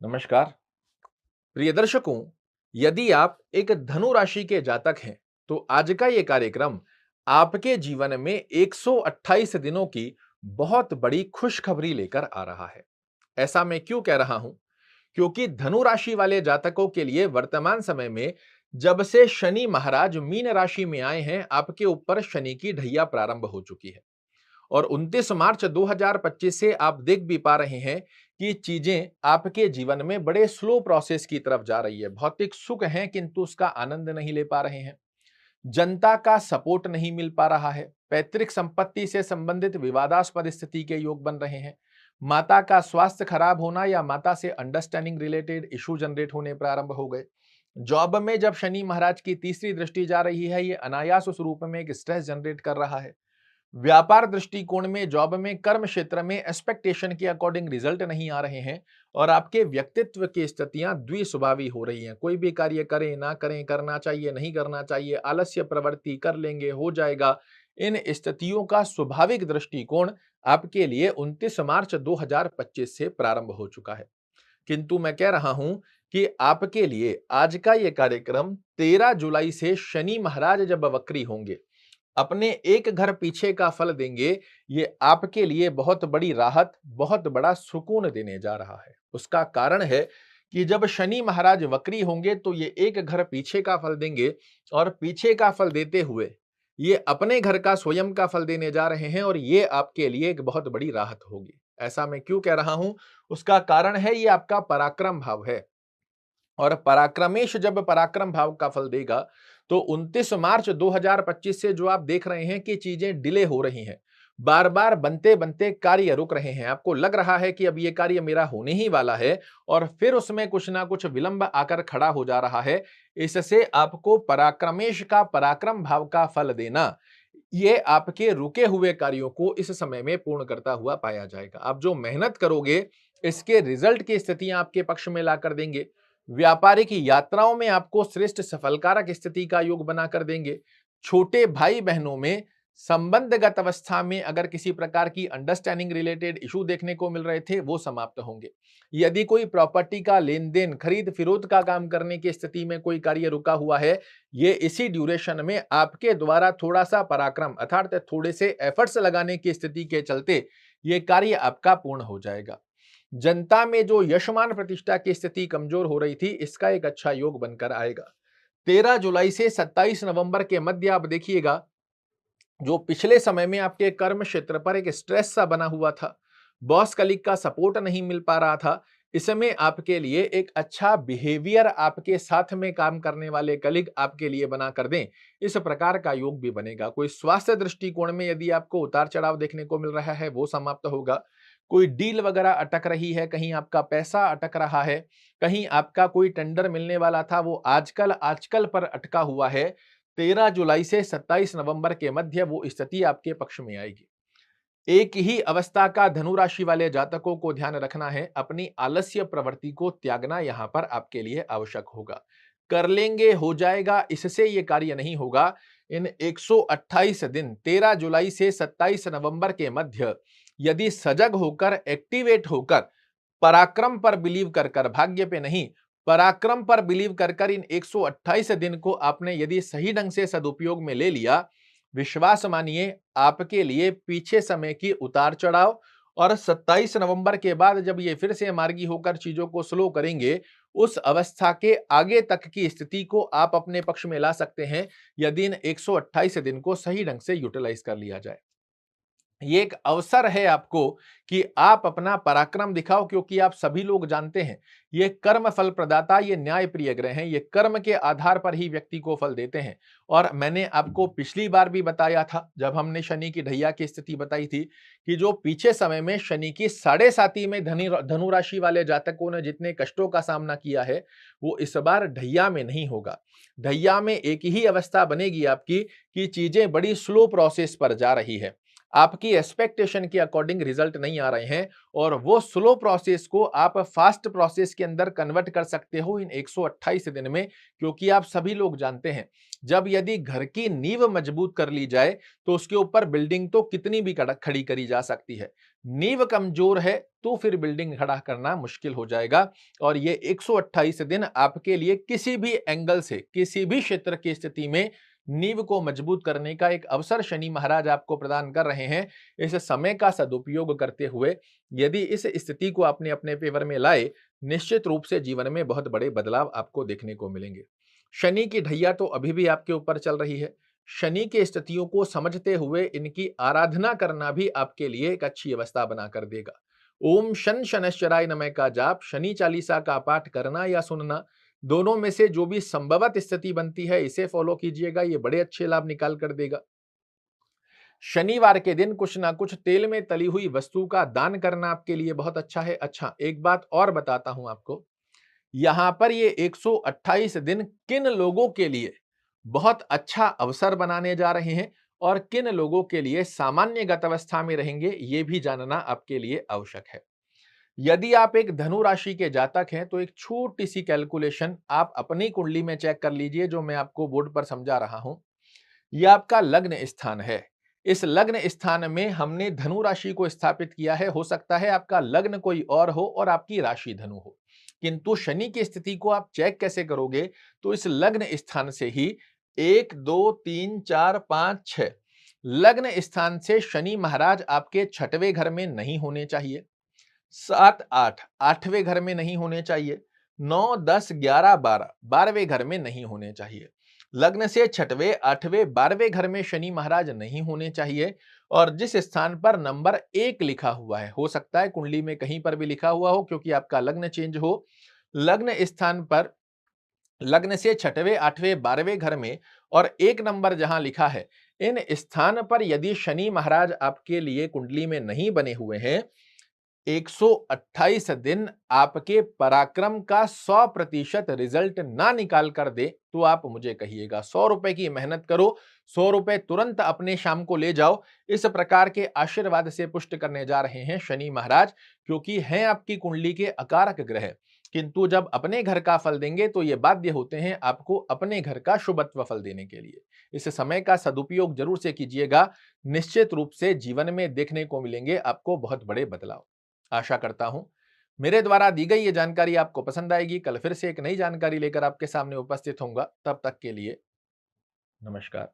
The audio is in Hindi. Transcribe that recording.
नमस्कार प्रिय दर्शकों। यदि आप एक धनु राशि के जातक हैं तो आज का ये कार्यक्रम आपके जीवन में 128 दिनों की बहुत बड़ी खुशखबरी लेकर आ रहा है। ऐसा मैं क्यों कह रहा हूं? क्योंकि धनु राशि वाले जातकों के लिए वर्तमान समय में जब से शनि महाराज मीन राशि में आए हैं, आपके ऊपर शनि की ढैया प्रारंभ हो चुकी है। और 29 मार्च 2025 से आप देख भी पा रहे हैं कि चीजें आपके जीवन में बड़े स्लो प्रोसेस की तरफ जा रही है। भौतिक सुख है किंतु उसका आनंद नहीं ले पा रहे हैं। जनता का सपोर्ट नहीं मिल पा रहा है। पैतृक संपत्ति से संबंधित विवादास्पद स्थिति के योग बन रहे हैं। माता का स्वास्थ्य खराब होना या माता से अंडरस्टैंडिंग रिलेटेड इशू जनरेट होने प्रारंभ हो गए। जॉब में जब शनि महाराज की तीसरी दृष्टि जा रही है, ये अनायास स्वरूप में एक स्ट्रेस जनरेट कर रहा है। व्यापार दृष्टिकोण में जॉब में कर्म क्षेत्र में एक्सपेक्टेशन के अकॉर्डिंग रिजल्ट नहीं आ रहे हैं और आपके व्यक्तित्व की स्थितियां द्विस्वभावी हो रही हैं। कोई भी कार्य करें ना करें, करना चाहिए नहीं करना चाहिए, आलस्य प्रवृत्ति, कर लेंगे हो जाएगा। इन स्थितियों का स्वाभाविक दृष्टिकोण आपके लिए 29 मार्च 2025 से प्रारंभ हो चुका है। किंतु मैं कह रहा हूं कि आपके लिए आज का यह कार्यक्रम 13 जुलाई से शनि महाराज जब वक्री होंगे, अपने एक घर पीछे का फल देंगे। ये आपके लिए बहुत बड़ी राहत, बहुत बड़ा सुकून देने जा रहा है। उसका कारण है कि जब शनि महाराज वक्री होंगे तो ये एक घर पीछे का फल देंगे और पीछे का फल देते हुए ये अपने घर का स्वयं का फल देने जा रहे हैं और ये आपके लिए एक बहुत बड़ी राहत होगी। ऐसा मैं क्यों कह रहा हूं? उसका कारण है ये आपका पराक्रम भाव है। और पराक्रमेश जब पराक्रम भाव का फल देगा तो 29 मार्च 2025 से जो आप देख रहे हैं कि चीजें डिले हो रही हैं, बार बार बनते बनते कार्य रुक रहे हैं, आपको लग रहा है कि अब ये कार्य मेरा होने ही वाला है और फिर उसमें कुछ ना कुछ विलंब आकर खड़ा हो जा रहा है। इससे आपको पराक्रमेश का पराक्रम भाव का फल देना, ये आपके रुके हुए कार्यों को इस समय में पूर्ण करता हुआ पाया जाएगा। आप जो मेहनत करोगे इसके रिजल्ट की स्थितियां आपके पक्ष में ला कर देंगे। व्यापारिक यात्राओं में आपको श्रेष्ठ सफलकारक स्थिति का योग बना कर देंगे। छोटे भाई बहनों में संबंधगत अवस्था में अगर किसी प्रकार की अंडरस्टैंडिंग रिलेटेड इशू देखने को मिल रहे थे, वो समाप्त होंगे। यदि कोई प्रॉपर्टी का लेन देन, खरीद फिरोद का काम करने की स्थिति में कोई कार्य रुका हुआ है, ये इसी ड्यूरेशन में आपके द्वारा थोड़ा सा पराक्रम अर्थात थोड़े से एफर्ट्स लगाने की स्थिति के चलते ये कार्य आपका पूर्ण हो जाएगा। जनता में जो यशमान प्रतिष्ठा की स्थिति कमजोर हो रही थी, इसका एक अच्छा योग बनकर आएगा। 13 जुलाई से 27 नवंबर के मध्य आप देखिएगा, जो पिछले समय में आपके कर्म क्षेत्र पर एक स्ट्रेस सा बना हुआ था, बॉस कलीग का सपोर्ट नहीं मिल पा रहा था, इसमें आपके लिए एक अच्छा बिहेवियर आपके साथ में काम करने वाले कलीग आपके लिए बना कर दें, इस प्रकार का योग भी बनेगा। कोई स्वास्थ्य दृष्टिकोण में यदि आपको उतार चढ़ाव देखने को मिल रहा है, वो समाप्त होगा। कोई डील वगैरह अटक रही है, कहीं आपका पैसा अटक रहा है, कहीं आपका कोई टेंडर मिलने वाला था वो आजकल आजकल पर अटका हुआ है, 13 जुलाई से 27 नवंबर के मध्य वो स्थिति आपके पक्ष में आएगी। एक ही अवस्था का धनु राशि वाले जातकों को ध्यान रखना है, अपनी आलस्य प्रवृत्ति को त्यागना यहां पर आपके लिए आवश्यक होगा। कर लेंगे हो जाएगा, इससे ये कार्य नहीं होगा। इन 128 दिन 13 जुलाई से 27 नवंबर के मध्य यदि सजग होकर, एक्टिवेट होकर, पराक्रम पर बिलीव कर कर, भाग्य पे नहीं पराक्रम पर बिलीव कर कर इन 128 दिन को आपने यदि सही ढंग से सदुपयोग में ले लिया, विश्वास मानिए आपके लिए पीछे समय की उतार चढ़ाव और 27 नवंबर के बाद जब ये फिर से मार्गी होकर चीजों को स्लो करेंगे, उस अवस्था के आगे तक की स्थिति को आप अपने पक्ष में ला सकते हैं यदि इन 128 दिन को सही ढंग से यूटिलाइज कर लिया जाए। ये एक अवसर है आपको कि आप अपना पराक्रम दिखाओ, क्योंकि आप सभी लोग जानते हैं ये कर्म फल प्रदाता, ये न्याय प्रिय ग्रह हैं, ये कर्म के आधार पर ही व्यक्ति को फल देते हैं। और मैंने आपको पिछली बार भी बताया था जब हमने शनि की ढैया की स्थिति बताई थी कि जो पीछे समय में शनि की 7.5 में धनु राशि वाले जातकों ने जितने कष्टों का सामना किया है, वो इस बार ढैया में नहीं होगा। ढैया में एक ही अवस्था बनेगी आपकी कि चीजें बड़ी स्लो प्रोसेस पर जा रही है। आपकी एक्सपेक्टेशन के अकॉर्डिंग रिजल्ट नहीं आ रहे हैं और वो स्लो प्रोसेस को आप फास्ट प्रोसेस के अंदर कन्वर्ट कर सकते हो इन 128 दिन में, क्योंकि आप सभी लोग जानते हैं जब यदि घर की नींव मजबूत कर ली जाए तो उसके ऊपर बिल्डिंग तो कितनी भी खड़ी करी जा सकती है। नींव कमजोर है तो फिर बिल्डिंग खड़ा करना मुश्किल हो जाएगा और ये 128 दिन आपके लिए किसी भी एंगल से, किसी भी क्षेत्र की स्थिति में नींव को मजबूत करने का एक अवसर शनि महाराज आपको प्रदान कर रहे हैं। इस समय का सदुपयोग करते हुए यदि इस स्थिति को आपने अपने फेवर में लाए, निश्चित रूप से जीवन में बहुत बड़े बदलाव आपको देखने को मिलेंगे। शनि की ढैया तो अभी भी आपके ऊपर चल रही है। शनि की स्थितियों को समझते हुए इनकी आराधना करना भी आपके लिए एक अच्छी अवस्था बनाकर देगा। ओम शन शनश्चराय नमः का जाप, शनि चालीसा का पाठ करना या सुनना, दोनों में से जो भी संभवत स्थिति बनती है इसे फॉलो कीजिएगा, ये बड़े अच्छे लाभ निकाल कर देगा। शनिवार के दिन कुछ ना कुछ तेल में तली हुई वस्तु का दान करना आपके लिए बहुत अच्छा है। अच्छा, एक बात और बताता हूं आपको, यहां पर ये 128 दिन किन लोगों के लिए बहुत अच्छा अवसर बनाने जा रहे हैं और किन लोगों के लिए सामान्य गत अवस्था में रहेंगे, ये भी जानना आपके लिए आवश्यक है। यदि आप एक धनु राशि के जातक हैं तो एक छोटी सी कैलकुलेशन आप अपनी कुंडली में चेक कर लीजिए, जो मैं आपको बोर्ड पर समझा रहा हूं। यह आपका लग्न स्थान है। इस लग्न स्थान में हमने धनु राशि को स्थापित किया है। हो सकता है आपका लग्न कोई और हो और आपकी राशि धनु हो, किंतु शनि की स्थिति को आप चेक कैसे करोगे? तो इस लग्न स्थान से ही 1 2 3 4 5 6 लग्न स्थान से शनि महाराज आपके छठवें घर में नहीं होने चाहिए। 7 8 आठवें घर में नहीं होने चाहिए। 9 10 11 12 12वें घर में नहीं होने चाहिए। लग्न से छठवें, आठवें, 12वें घर में शनि महाराज नहीं होने चाहिए। और जिस स्थान पर नंबर 1 लिखा हुआ है, हो सकता है कुंडली में कहीं पर भी लिखा हुआ हो क्योंकि आपका लग्न चेंज हो, लग्न स्थान पर लग्न से छठवें, आठवें, 12वें घर में और 1 नंबर जहां लिखा है, इन स्थान पर यदि शनि महाराज आपके लिए कुंडली में नहीं बने हुए हैं, 128 दिन आपके पराक्रम का 100% रिजल्ट ना निकाल कर दे तो आप मुझे कहिएगा। 100 रुपए की मेहनत करो, 100 रुपए तुरंत अपने शाम को ले जाओ। इस प्रकार के आशीर्वाद से पुष्ट करने जा रहे हैं शनि महाराज, क्योंकि हैं आपकी कुंडली के अकारक ग्रह, किंतु जब अपने घर का फल देंगे तो ये बाध्य होते हैं आपको अपने घर का शुभत्व फल देने के लिए। इस समय का सदुपयोग जरूर से कीजिएगा, निश्चित रूप से जीवन में देखने को मिलेंगे आपको बहुत बड़े बदलाव। आशा करता हूं मेरे द्वारा दी गई ये जानकारी आपको पसंद आएगी। कल फिर से एक नई जानकारी लेकर आपके सामने उपस्थित होऊंगा। तब तक के लिए नमस्कार।